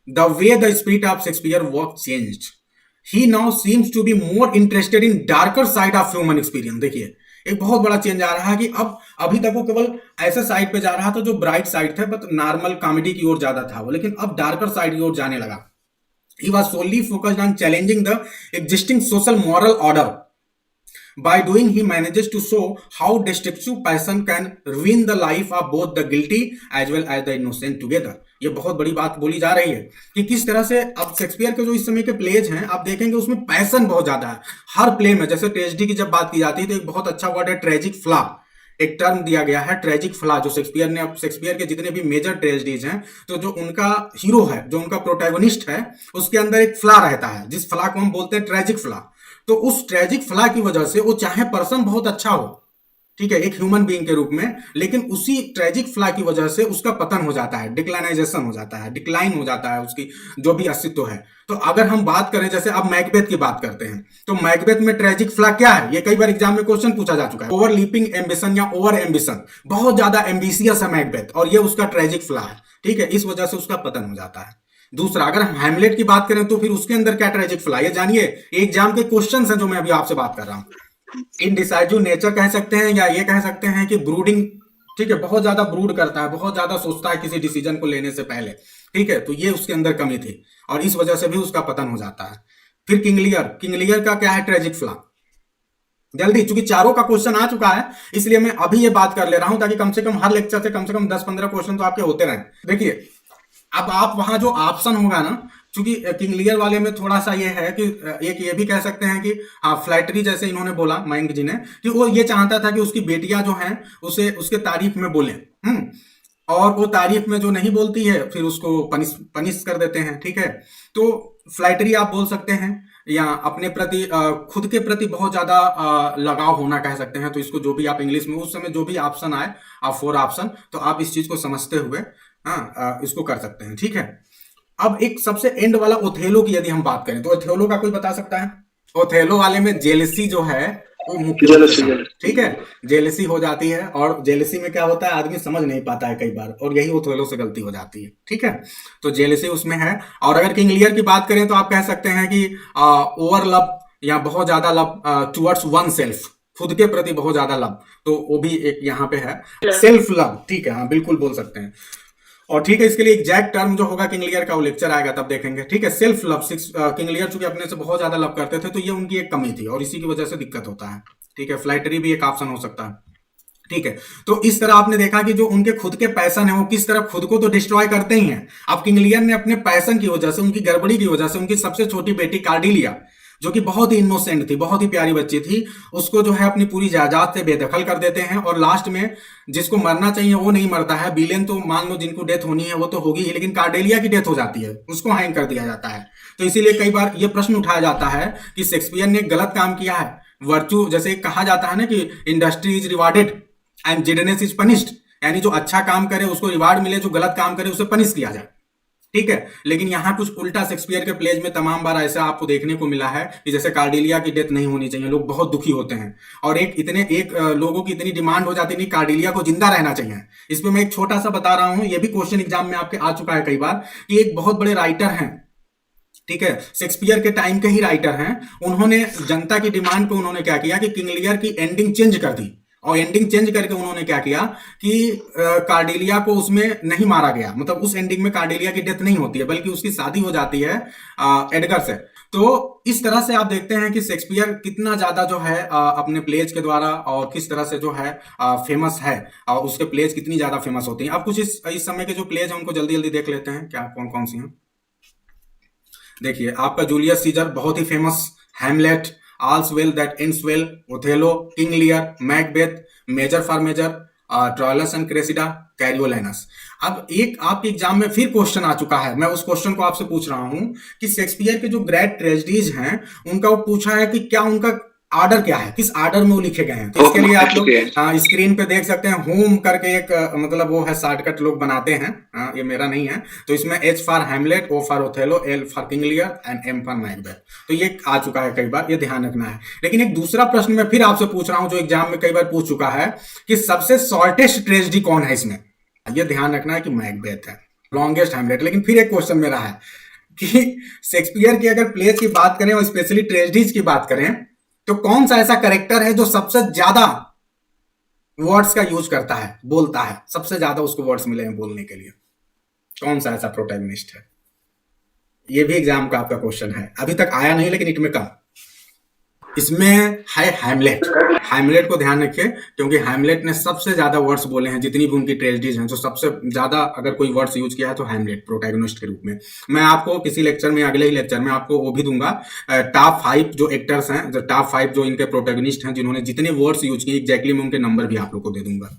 the way the spirit of Shakespeare work changed. He now seems to be more interested in darker side of human experience. देखिए, एक बहुत बड़ा change आ रहा है कि अब अभी तक वो केवल ऐसे साइड पे जा रहा था जो ब्राइट साइड थे, बट नॉर्मल कॉमेडी की ओर ज्यादा था वो, लेकिन अब डार्कर साइड की ओर जाने लगा। He was solely focused on challenging the existing social moral order. By doing, he manages to show how destructive passion can ruin the life of both the guilty as well as the innocent together. ये बहुत बड़ी बात बोली जा रही है कि किस तरह से अब शेक्सपियर के जो इस समय के प्लेज हैं, आप देखेंगे उसमें पैशन बहुत ज्यादा है हर प्ले में। जैसे ट्रेजेडी की जब बात की जाती है तो एक बहुत अच्छा वर्ड है ट्रेजिक फ्ला, एक टर्म दिया गया है ट्रेजिक फ्ला, जो शेक्सपियर के जितने भी मेजर ट्रेजेडीज हैं, तो जो उनका हीरो है, जो उनका प्रोटैगोनिस्ट है, उसके अंदर एक फ्ला रहता है, जिस फ्ला को हम बोलते हैं ट्रेजिक फ्ला। तो उस ट्रेजिक फ्ला की वजह से वो चाहे पर्सन बहुत अच्छा हो, ठीक है, एक ह्यूमन बीइंग के रूप में, लेकिन उसी ट्रेजिक फ्ला की वजह से उसका पतन हो जाता है, डिक्लाइनाइजेशन हो जाता है, डिक्लाइन हो जाता है उसकी जो भी अस्तित्व है। तो अगर हम बात करें, जैसे अब मैकबेथ की बात करते हैं, तो मैकबेथ में ट्रेजिक फ्ला क्या है, ये कई बार एग्जाम में क्वेश्चन पूछा जा चुका है। ओवर लीपिंग एम्बिशन या ओवर एम्बिशन, बहुत ज्यादा एम्बिशियस है मैकबेथ, और ये उसका ट्रेजिक फ्ला है, ठीक है, इस वजह से उसका पतन हो जाता है। दूसरा, अगर हम हैमलेट की बात करें तो फिर उसके अंदर क्या ट्रेजिक फ्ला, ये जानिए, एग्जाम के क्वेश्चंस हैं जो मैं अभी आपसे बात कर रहा हूं। इनडिसाइजिव नेचर कह सकते हैं, या ये कह सकते हैं कि ब्रूडिंग, ठीक है, बहुत ज्यादा ब्रूड करता है, बहुत ज्यादा सोचता है किसी डिसीजन को लेने से पहले, ठीक है, तो ये उसके अंदर कमी थी और इस वजह से भी उसका पतन हो जाता है। फिर किंग लियर का क्या है ट्रेजिक फ्ला, जल्दी, चूंकि चारों का क्वेश्चन आ चुका है इसलिए मैं अभी ये बात कर ले रहा हूं, ताकि कम से कम हर लेक्चर से कम 10-15 क्वेश्चन तो आपके होते रहे। देखिए, अब आप वहां जो ऑप्शन होगा ना, क्योंकि किंग लियर वाले में थोड़ा सा ये है कि एक ये भी कह सकते हैं कि हाँ, फ्लैटरी, जैसे इन्होंने बोला मयंक जी ने, कि वो ये चाहता था कि उसकी बेटियां जो हैं उसे उसके तारीफ में बोलें, और वो तारीफ में जो नहीं बोलती है फिर उसको पनिश कर देते हैं, ठीक है। तो फ्लैटरी आप बोल सकते हैं, या अपने प्रति खुद के प्रति बहुत ज्यादा लगाव होना कह सकते हैं। तो इसको जो भी आप इंग्लिश में उस समय जो भी ऑप्शन आए, 4 ऑप्शन, तो आप इस चीज को समझते हुए इसको कर सकते हैं, ठीक है। अब एक सबसे एंड वाला ओथेलो की यदि हम बात करें, तो ओथेलो का कोई बता सकता है? ओथेलो वाले में जेलसी जो है वो मुख्य, ठीक है, जेलसी हो जाती है, और जेलसी में क्या होता है, आदमी समझ नहीं पाता है कई बार, और यही ओथेलो से गलती हो जाती है, ठीक है। तो जेलसी उसमें है। और अगर किंग लियर की बात करें तो आप कह सकते हैं कि ओवर लव, या बहुत ज्यादा लव टुवर्ड्स वन सेल्फ, खुद के प्रति बहुत ज्यादा लव, तो वो भी एक यहाँ पे है, सेल्फ लव, ठीक है, हाँ बिल्कुल बोल सकते हैं। और ठीक है, इसके लिए एग्जैक्ट टर्म जो होगा किंग लियर का, वो लेक्चर आएगा तब देखेंगे, ठीक है। सेल्फ लव, किंग लियर चूंकि अपने से बहुत ज्यादा लव करते थे, तो ये उनकी एक कमी थी और इसी की वजह से दिक्कत होता है, ठीक है। फ्लैटरी भी एक ऑप्शन हो सकता है, ठीक है। तो इस तरह आपने देखा कि जो उनके खुद के पैशन है वो किस तरह खुद को तो डिस्ट्रॉय करते ही हैं। अब किंग लियर ने अपने पैशन की वजह से, उनकी गड़बड़ी की वजह से, उनकी सबसे छोटी बेटी कार्डिलिया, जो कि बहुत ही इनोसेंट थी, बहुत ही प्यारी बच्ची थी, उसको जो है अपनी पूरी जायदाद से बेदखल कर देते हैं और लास्ट में जिसको मरना चाहिए वो नहीं मरता है। विलेन तो मान लो जिनको डेथ होनी है वो तो होगी ही, लेकिन कार्डेलिया की डेथ हो जाती है, उसको हैंग कर दिया जाता है। तो इसीलिए कई बार ये प्रश्न उठाया जाता है कि शेक्सपियर ने गलत काम किया है। वर्चू जैसे कहा जाता है ना कि industry is rewarded and idleness is punished, यानी जो अच्छा काम करे उसको रिवार्ड मिले, जो गलत काम करे उसे पनिश किया जाए, ठीक है। लेकिन यहाँ कुछ उल्टा शेक्सपियर के प्लेज में तमाम बार ऐसा आपको देखने को मिला है कि जैसे कार्डेलिया की डेथ नहीं होनी चाहिए, लोग बहुत दुखी होते हैं और लोगों की इतनी डिमांड हो जाती है कि कार्डेलिया को जिंदा रहना चाहिए। इस पे मैं एक छोटा सा बता रहा हूं, ये भी क्वेश्चन एग्जाम में आपके आ चुका है कई बार, कि एक बहुत बड़े राइटर हैं, ठीक है, शेक्सपियर के टाइम के ही राइटर हैं, उन्होंने जनता की डिमांड पे उन्होंने क्या किया कि किंग लियर की एंडिंग चेंज कर दी। और एंडिंग चेंज करके उन्होंने क्या किया कि कार्डेलिया को उसमें नहीं मारा गया, मतलब उस एंडिंग में कार्डेलिया की डेथ नहीं होती है, बल्कि उसकी शादी हो जाती है एडगर से। तो इस तरह से आप देखते हैं कि शेक्सपियर कितना ज्यादा जो है अपने प्लेज के द्वारा और किस तरह से जो है फेमस है, और उसके प्लेज कितनी ज्यादा फेमस होती हैं। अब कुछ इस समय के जो प्लेज हैं उनको जल्दी जल्दी देख लेते हैं, क्या कौन कौन सी हैं। देखिए आपका जूलियस सीजर बहुत ही famous, Hamlet, All's Well That Ends Well, Othello, King Lear, Macbeth, Measure for Measure, Troilus and Cressida, Coriolanus. अब एक आपके एग्जाम में फिर क्वेश्चन आ चुका है, मैं उस क्वेश्चन को आपसे पूछ रहा हूं कि शेक्सपियर के जो ग्रेट ट्रेजेडीज हैं उनका वो पूछा है कि क्या उनका आर्डर क्या है, किस आर्डर में वो लिखे गए हैं। तो इसके लिए आप लोग स्क्रीन पे देख सकते हैं, होम करके एक मतलब वो है शॉर्टकट लोग बनाते हैं, ये मेरा नहीं है। तो इसमें H for Hamlet, O for Othello, L for King Lear and M for Macbeth. तो ये आ चुका है कई बार, ये ध्यान रखना है। लेकिन एक दूसरा प्रश्न मैं फिर आपसे पूछ रहा हूं जो एग्जाम में कई बार पूछ चुका है कि सबसे शॉर्टेस्ट ट्रेजेडी कौन है इसमें, ये ध्यान रखना है कि मैकबेथ है, लॉन्गेस्ट हैमलेट। लेकिन फिर एक क्वेश्चन मेरा है कि शेक्सपियर की अगर प्लेज की बात करें और स्पेशली ट्रेजेडीज की बात करें तो कौन सा ऐसा कैरेक्टर है जो सबसे ज्यादा वर्ड्स का यूज करता है, बोलता है, सबसे ज्यादा उसको वर्ड्स मिले हैं बोलने के लिए, कौन सा ऐसा प्रोटैगनिस्ट है। ये भी एग्जाम का आपका क्वेश्चन है, अभी तक आया नहीं लेकिन इट में कम। इसमें है हैमलेट। हैमलेट को ध्यान रखिए क्योंकि हैमलेट ने सबसे ज्यादा वर्ड्स बोले हैं, जितनी भी उनकी ट्रेजेडीज हैं, जो सबसे ज्यादा अगर कोई वर्ड्स यूज किया है तो हैमलेट प्रोटैगनिस्ट के रूप में। मैं आपको किसी लेक्चर में, अगले ही लेक्चर में आपको वो भी दूंगा, टॉप 5 जो एक्टर्स हैं, जो टॉप 5 जो इनके प्रोटैगनिस्ट हैं जिन्होंने जितने वर्ड्स यूज किए, एग्जैक्टली मैं उनके नंबर भी आप लोग को दे दूंगा,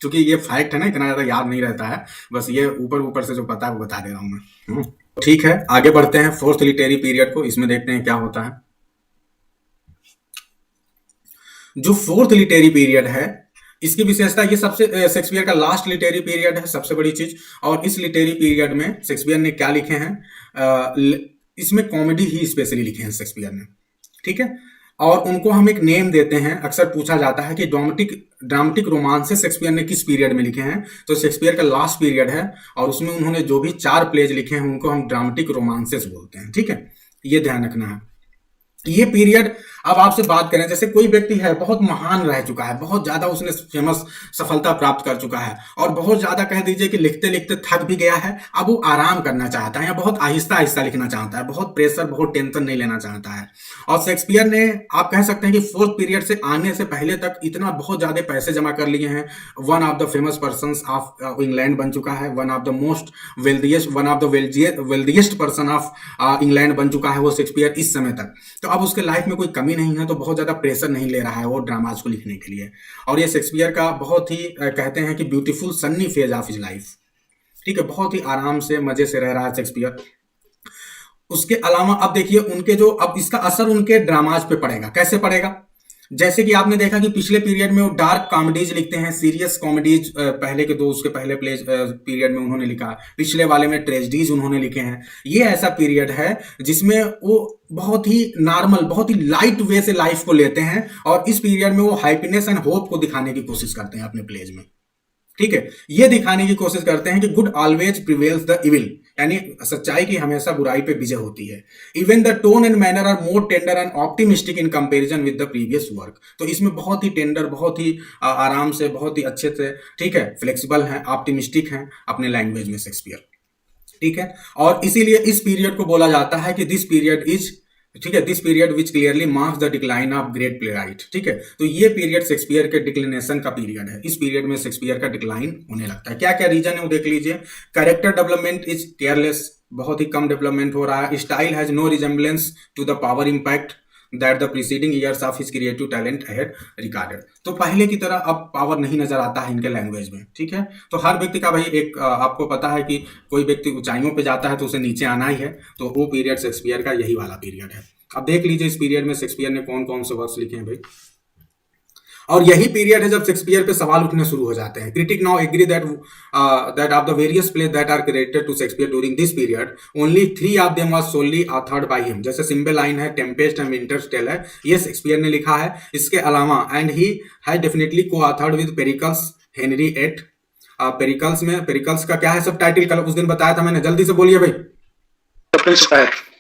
क्योंकि ये फैक्ट है ना, इतना ज्यादा याद नहीं रहता है, बस ये ऊपर ऊपर से जो पता है वो बता दे रहा हूं मैं। ठीक है, आगे बढ़ते हैं फोर्थ लिटरेरी पीरियड को, इसमें देखते हैं क्या होता है। जो फोर्थ लिटरेरी पीरियड है इसकी विशेषता, ये सबसे शेक्सपियर का लास्ट लिटरेरी पीरियड है, सबसे बड़ी चीज। और इस लिटरेरी पीरियड में शेक्सपियर ने क्या लिखे हैं, इसमें कॉमेडी ही स्पेशली लिखे हैं शेक्सपियर ने, ठीक है। और उनको हम एक नेम देते हैं, अक्सर पूछा जाता है कि ड्रामेटिक रोमांस शेक्सपियर ने किस पीरियड में लिखे हैं, तो शेक्सपियर का लास्ट पीरियड है और उसमें उन्होंने जो भी 4 प्लेज लिखे हैं उनको हम ड्रामेटिक रोमांसेस बोलते हैं, ठीक है, ये ध्यान रखना है। ये पीरियड, अब आपसे बात करें, जैसे कोई व्यक्ति है बहुत महान रह चुका है, बहुत ज्यादा उसने फेमस सफलता प्राप्त कर चुका है और बहुत ज्यादा कह दीजिए कि लिखते लिखते थक भी गया है, अब वो आराम करना चाहता है या बहुत आहिस्ता आहिस्ता लिखना चाहता है, बहुत प्रेशर, बहुत टेंशन नहीं लेना चाहता है। और शेक्सपियर ने, आप कह सकते हैं कि फोर्थ पीरियड से आने से पहले तक इतना बहुत ज्यादा पैसे जमा कर लिए हैं, one of the famous person of England बन चुका है, one of the wealthiest person of England बन चुका है वो शेक्सपियर इस समय तक। तो अब उसके लाइफ में कोई कमी नहीं है, तो बहुत ज्यादा प्रेशर नहीं ले रहा है वो ड्रामाज को लिखने के लिए। और ये शेक्सपियर का बहुत ही कहते हैं कि beautiful Sunny phase of his life, ठीक है, बहुत ही आराम से मजे से रह रहा है शेक्सपियर। उसके अलावा अब देखिए उनके जो, अब इसका असर उनके ड्रामाज पे पड़ेगा, कैसे पड़ेगा, जैसे कि आपने देखा कि पिछले पीरियड में वो डार्क कॉमेडीज लिखते हैं, सीरियस कॉमेडीज पहले के दो, उसके पहले पीरियड में उन्होंने लिखा, पिछले वाले में ट्रेजेडीज उन्होंने लिखे हैं। ये ऐसा पीरियड है जिसमें वो बहुत ही नॉर्मल, बहुत ही लाइट वे से लाइफ को लेते हैं और इस पीरियड में वो हैप्पीनेस एंड होप को दिखाने की कोशिश करते हैं अपने प्लेज में, ठीक है। ये दिखाने की कोशिश करते हैं कि good always prevails the evil, यानी सच्चाई की हमेशा बुराई पे विजय होती है। Even the tone and manner are more tender and optimistic in comparison with the previous work. तो इसमें बहुत ही टेंडर, बहुत ही आराम से, बहुत ही अच्छे से, ठीक है, फ्लेक्सिबल है, ऑप्टिमिस्टिक है अपने लैंग्वेज में शेक्सपियर, ठीक है। और इसीलिए इस पीरियड को बोला जाता है कि दिस पीरियड इज, ठीक है, this period which clearly marks the decline of great playwright, ठीक है। तो ये पीरियड शेक्सपियर के डिक्लिनेशन का पीरियड है, इस पीरियड में शेक्सपियर का डिक्लाइन होने लगता है। क्या क्या रीजन है वो देख लीजिए। कैरेक्टर डेवलपमेंट इज केयरलेस, बहुत ही कम डेवलपमेंट हो रहा है। Style has no resemblance to the power impact, that the preceding years of his creative talent had recorded. तो पहले की तरह अब पावर नहीं नजर आता है इनके लैंग्वेज में, ठीक है। तो हर व्यक्ति का भाई एक आपको पता है कि कोई व्यक्ति ऊंचाइयों पे जाता है तो उसे नीचे आना ही है, तो वो पीरियड शेक्सपियर का यही वाला पीरियड है। अब देख लीजिए इस पीरियड में शेक्सपियर ने कौन कौन से वर्क्स लिखे हैं भाई, और यही पीरियड है जब शेक्सपियर पे सवाल उठने शुरू हो जाते हैं। Critic now agree that of the various play that are credited to Shakespeare during this period only 3 of them was solely authored by him. जैसे सिम्बेलाइन है, टेम्पेस्ट है, विंटर्स टेल है, ये शेक्सपियर ने लिखा है। इसके अलावा and he had definitely co authored with Pericles, Henry eight. Pericles में, पेरिकल्स का क्या है सब टाइटल, कल उस दिन बताया था मैंने, जल्दी से बोलिए भाई।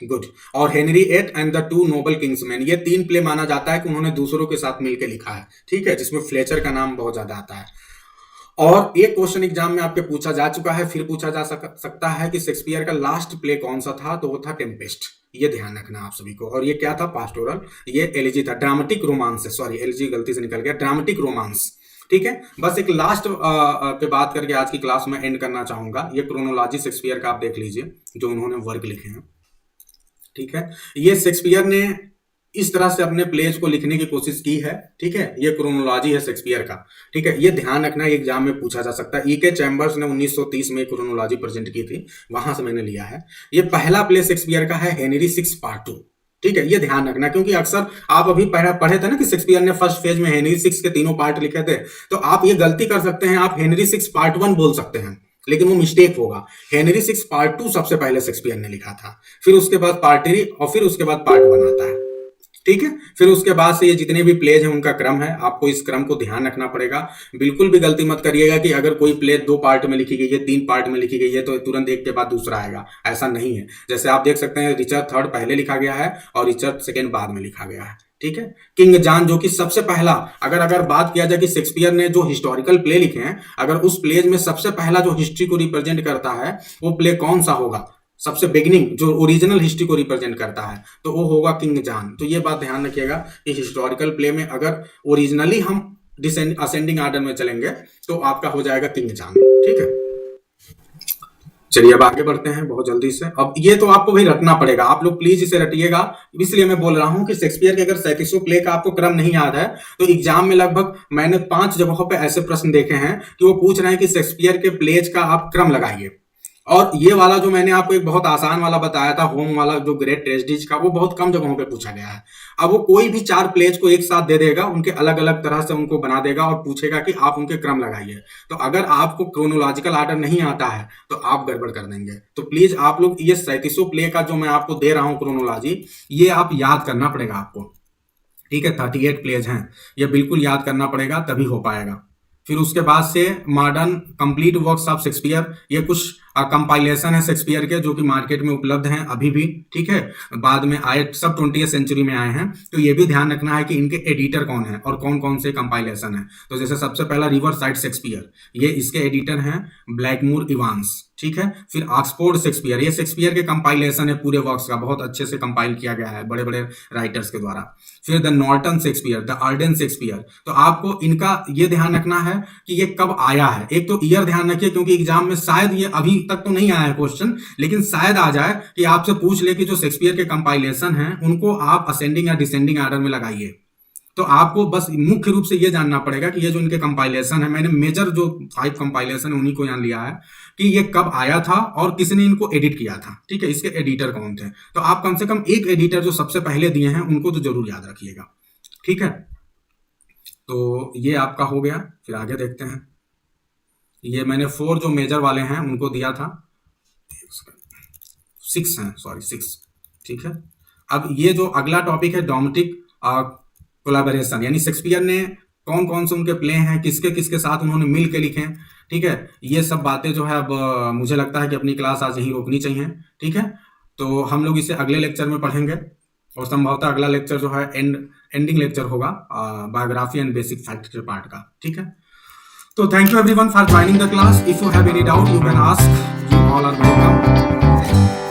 गुड। और Henry eight and the two noble kinsmen, ये 3 प्ले माना जाता है कि उन्होंने दूसरों के साथ मिलकर लिखा है, ठीक है, जिसमें फ्लेचर का नाम बहुत ज्यादा आता है। और एक क्वेश्चन एग्जाम में आपके पूछा जा चुका है, फिर पूछा जा सकता है कि शेक्सपियर का लास्ट प्ले कौन सा था, तो वो था टेम्पेस्ट। ये ध्यान रखना आप सभी को। और ये क्या था, पास्टोरल। ये एलिजी था, ड्रामेटिक रोमांस है, सॉरी एलिजी गलती से निकल गया, ड्रामेटिक रोमांस, ठीक है। बस एक लास्ट पे बात करके आज की क्लास में एंड करना चाहूंगा। ये क्रोनोलॉजी शेक्सपियर का आप देख लीजिए जो उन्होंने वर्क लिखे हैं, ठीक है। ये शेक्सपियर ने इस तरह से अपने प्लेज को लिखने की कोशिश की है, ठीक है। ये क्रोनोलॉजी है शेक्सपियर का, ठीक है। ये ध्यान रखना, एग्जाम में पूछा जा सकता है। ईके चैम्बर्स ने 1930 में क्रोनोलॉजी प्रेजेंट की थी, वहां से मैंने लिया है। ये पहला प्ले शेक्सपियर का है, हेनरी 6 पार्ट 2, ठीक है। ये ध्यान रखना, क्योंकि अक्सर आप अभी पढ़े थे ना कि शेक्सपियर ने फर्स्ट फेज में हेनरी 6 के 3 पार्ट लिखे थे, तो आप ये गलती कर सकते हैं, आप हेनरी 6 पार्ट 1 बोल सकते हैं, लेकिन वो मिस्टेक होगा। हेनरी 6 पार्ट 2 सबसे पहले शेक्सपियर ने लिखा था, फिर उसके बाद पार्ट 3 और फिर उसके बाद पार्ट 1 आता है, ठीक है। फिर उसके बाद से ये जितने भी प्लेज हैं उनका क्रम है, आपको इस क्रम को ध्यान रखना पड़ेगा। बिल्कुल भी गलती मत करिएगा कि अगर कोई प्ले 2 पार्ट में लिखी गई है, 3 पार्ट में लिखी गई है, तो तुरंत एक के बाद दूसरा आएगा, ऐसा नहीं है। जैसे आप देख सकते हैं रिचर्ड 3 पहले लिखा गया है और रिचर्ड 2 बाद में लिखा गया है, ठीक है। किंग जॉन जो कि सबसे पहला, अगर बात किया जाए कि शेक्सपियर ने जो हिस्टोरिकल प्ले लिखे हैं, अगर उस प्लेज में सबसे पहला जो हिस्ट्री को रिप्रेजेंट करता है वो प्ले कौन सा होगा, सबसे बिगिनिंग जो ओरिजिनल हिस्ट्री को रिप्रेजेंट करता है, तो वो होगा किंग जॉन। तो ये बात ध्यान रखिएगा कि हिस्टोरिकल प्ले में अगर ओरिजिनली हम असेंडिंग ऑर्डर में चलेंगे तो आपका हो जाएगा किंग जॉन, ठीक है। चलिए अब आगे बढ़ते हैं बहुत जल्दी से। अब ये तो आपको भाई रटना पड़ेगा, आप लोग प्लीज इसे रटिएगा, इसलिए मैं बोल रहा हूं कि शेक्सपियर के अगर 37 प्ले का आपको क्रम नहीं याद है तो एग्जाम में लगभग मैंने 5 जगहों पे ऐसे प्रश्न देखे हैं कि वो पूछ रहे हैं कि शेक्सपियर के प्लेज का आप क्रम लगाइए। और ये वाला जो मैंने आपको एक बहुत आसान वाला बताया था, होम वाला जो ग्रेट ट्रेजेडीज का, वो बहुत कम जगहों पे पूछा गया है। अब वो कोई भी 4 प्लेज को एक साथ दे देगा, उनके अलग अलग तरह से उनको बना देगा और पूछेगा कि आप उनके क्रम लगाइए। तो अगर आपको क्रोनोलॉजिकल ऑर्डर नहीं आता है तो आप गड़बड़ कर देंगे। तो प्लीज आप लोग ये 37 प्ले का जो मैं आपको दे रहा हूं क्रोनोलॉजी, ये आप याद करना पड़ेगा आपको, ठीक है। 38 प्लेज हैं, ये बिल्कुल याद करना पड़ेगा, तभी हो पाएगा। फिर उसके बाद से modern complete works of Shakespeare, ये कुछ कंपाइलेशन है शेक्सपियर के जो कि मार्केट में उपलब्ध हैं अभी भी, ठीक है। बाद में आए, सब 20वीं सेंचुरी में आए हैं, तो ये भी ध्यान रखना है कि इनके एडिटर कौन है और कौन कौन से कंपाइलेशन है। तो जैसे सबसे पहला रिवर साइड शेक्सपियर, ये इसके एडिटर हैं ब्लैकमूर इवांस, ठीक है। फिर ऑक्सफोर्ड शेक्सपियर, ये शेक्सपियर के कंपाइलेशन है पूरे वर्क्स का, बहुत अच्छे से कंपाइल किया गया है बड़े बड़े राइटर्स के द्वारा। फिर the Norton Shakespeare, the Arden Shakespeare, तो आपको इनका ये ध्यान रखना है कि ये कब आया है। एक तो ईयर ध्यान रखिए, क्योंकि एग्जाम में शायद ये अभी तक तो नहीं आया है क्वेश्चन, लेकिन शायद आ जाए कि आपसे पूछ ले कि जो शेक्सपियर के कंपाइलेशन हैं उनको आप असेंडिंग या डिसेंडिंग ऑर्डर में लगाइए। तो आपको बस मुख्य रूप से ये जानना पड़ेगा कि ये जो इनके कंपाइलेशन है, मैंने मेजर जो 5 कंपाइलेशन है उन्हीं को जान लिया है कि ये कब आया था और किसने इनको एडिट किया था, ठीक है। इसके एडिटर कौन थे, तो आप कम से कम एक एडिटर जो सबसे पहले दिए हैं उनको तो जरूर याद रखिएगा, ठीक है। तो ये आपका हो गया। फिर आगे देखते हैं, ये मैंने 4 जो मेजर वाले हैं उनको दिया था, 6 हैं, सॉरी 6, ठीक है। अब ये जो अगला टॉपिक है ड्रामेटिक कोलैबोरेशन, यानी शेक्सपियर ने कौन कौन से उनके प्ले हैं, किसके किसके साथ उन्होंने मिल के लिखे हैं, ठीक है। ये सब बातें जो है अब मुझे लगता है कि अपनी क्लास आज यहीं रोकनी चाहिए, ठीक है। तो हम लोग इसे अगले लेक्चर में पढ़ेंगे और संभवतः अगला लेक्चर जो है एंडिंग लेक्चर होगा बायोग्राफी एंड बेसिक फैक्ट के पार्ट का, ठीक है। तो thank you everyone for joining the class. If you have any doubt you can ask, you all are welcome.